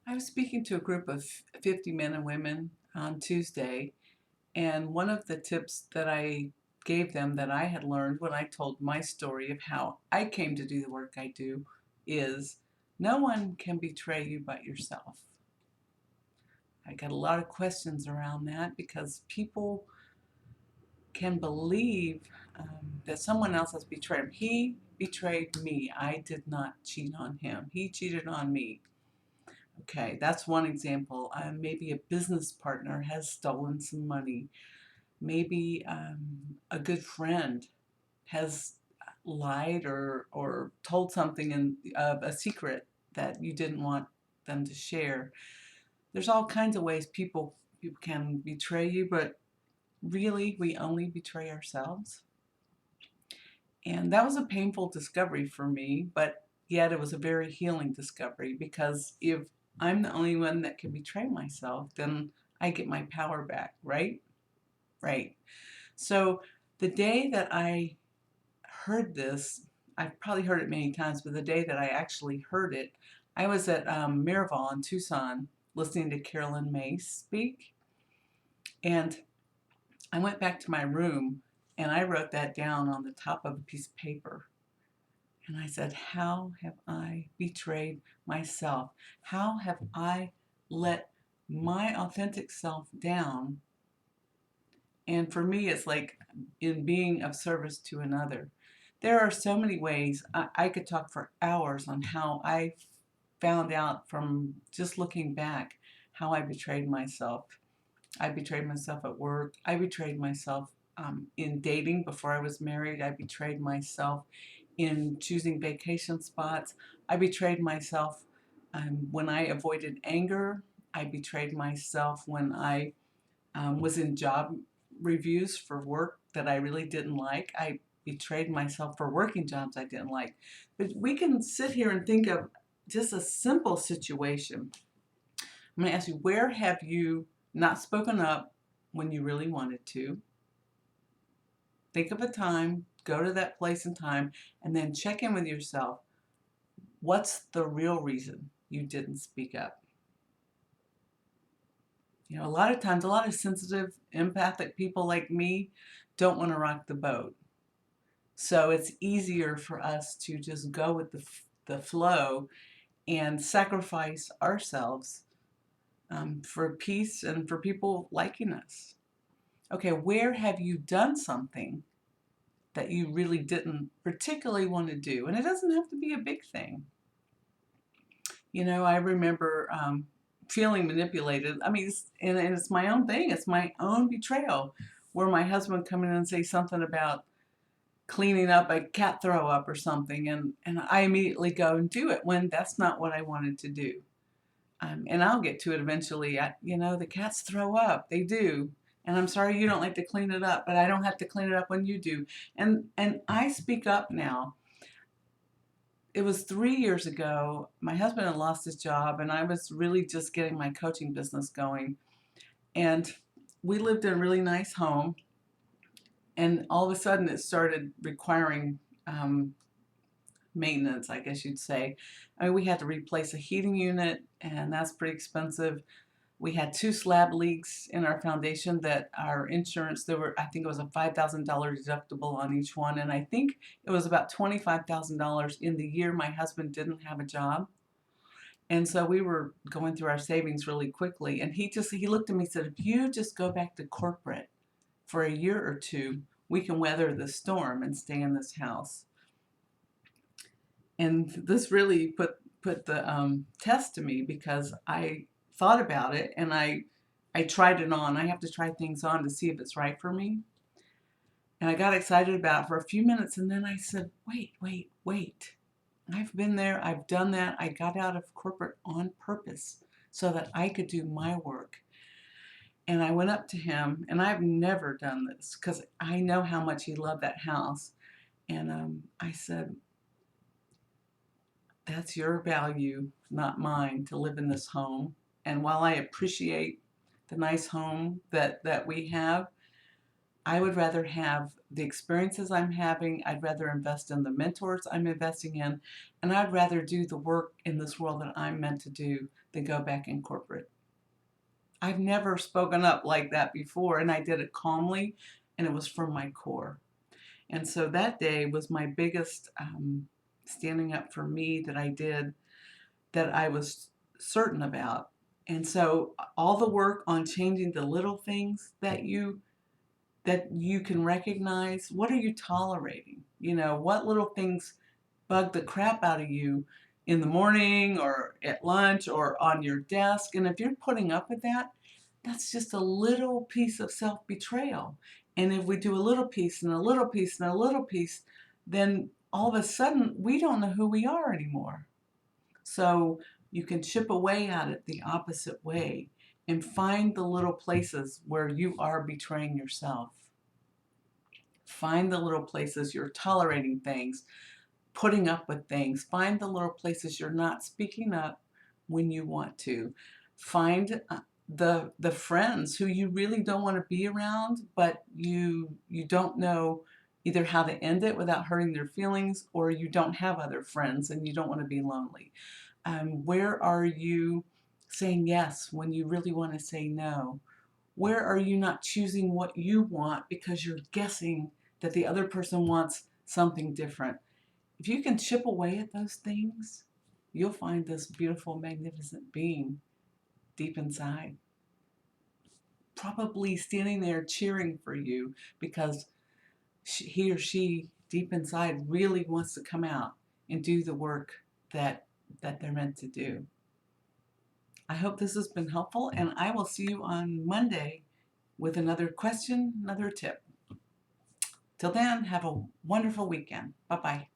I was speaking to a group of 50 men and women on Tuesday, and one of the tips that I gave them that I had learned when I told my story of how I came to do the work I do is no one can betray you but yourself. I got a lot of questions around that because people can believe that someone else has betrayed him. He betrayed me. I did not cheat on him. He cheated on me. Okay, that's one example. Maybe a business partner has stolen some money. Maybe a good friend has lied or told something in a secret that you didn't want them to share. There's all kinds of ways people can betray you, but really we only betray ourselves. And that was a painful discovery for me, but yet it was a very healing discovery because if I'm the only one that can betray myself, then I get my power back, right? Right. So the day that I heard this, I've probably heard it many times, but the day that I actually heard it, I was at Miraval in Tucson listening to Carolyn May speak, and I went back to my room and I wrote that down on the top of a piece of paper. And I said, how have I betrayed myself? How have I let my authentic self down? And for me, it's like in being of service to another. There are so many ways. I could talk for hours on how I found out from just looking back how I betrayed myself. I betrayed myself at work. I betrayed myself in dating before I was married. I betrayed myself in choosing vacation spots. I betrayed myself when I avoided anger. I betrayed myself when I was in job reviews for work that I really didn't like. I betrayed myself for working jobs I didn't like. But we can sit here and think of just a simple situation. I'm going to ask you, where have you not spoken up when you really wanted to? Think of a time, go to that place and time, and then check in with yourself. What's the real reason you didn't speak up? You know, a lot of times, a lot of sensitive, empathic people like me don't want to rock the boat. So it's easier for us to just go with the flow and sacrifice ourselves for peace and for people liking us. Okay, where have you done something that you really didn't particularly want to do? And it doesn't have to be a big thing. You know, I remember feeling manipulated. I mean, and it's my own thing. It's my own betrayal where my husband would come in and say something about cleaning up a cat throw up or something, and I immediately go and do it when that's not what I wanted to do. And I'll get to it eventually. The cats throw up. They do. And I'm sorry you don't like to clean it up, but I don't have to clean it up when you do. And I speak up now. It was 3 years ago. My husband had lost his job, and I was really just getting my coaching business going. And we lived in a really nice home, and all of a sudden it started requiring maintenance, I guess you'd say. I mean, we had to replace a heating unit, and that's pretty expensive. We had two slab leaks in our foundation that our insurance, I think it was a $5,000 deductible on each one, and I think it was about $25,000 in the year my husband didn't have a job. And so we were going through our savings really quickly, and he looked at me and said, if you just go back to corporate for a year or two, we can weather the storm and stay in this house. And this really put the test to me because I thought about it and I tried it on. I have to try things on to see if it's right for me. And I got excited about it for a few minutes, and then I said, wait, wait, wait. I've been there, I've done that. I got out of corporate on purpose so that I could do my work. And I went up to him, and I've never done this because I know how much he loved that house. And I said, that's your value, not mine, to live in this home. And while I appreciate the nice home that we have, I would rather have the experiences I'm having. I'd rather invest in the mentors I'm investing in, and I'd rather do the work in this world that I'm meant to do than go back in corporate. I've never spoken up like that before, and I did it calmly, and it was from my core. And so that day was my biggest standing up for me that I did, that I was certain about. And so all the work on changing the little things that you can recognize. What are you tolerating? You know, what little things bug the crap out of you in the morning or at lunch or on your desk? And if you're putting up with that, that's just a little piece of self-betrayal. And if we do a little piece and a little piece and a little piece, then all of a sudden we don't know who we are anymore. So you can chip away at it the opposite way and find the little places where you are betraying yourself. Find the little places you're tolerating things, putting up with things. Find the little places you're not speaking up when you want to. Find the friends who you really don't want to be around, but you don't know either how to end it without hurting their feelings, or you don't have other friends and you don't want to be lonely. Where are you saying yes when you really want to say no? Where are you not choosing what you want because you're guessing that the other person wants something different? If you can chip away at those things, you'll find this beautiful, magnificent being deep inside, probably standing there cheering for you because he or she deep inside really wants to come out and do the work that they're meant to do. I hope this has been helpful, and I will see you on Monday with another question, another tip. Till then, have a wonderful weekend. Bye-bye.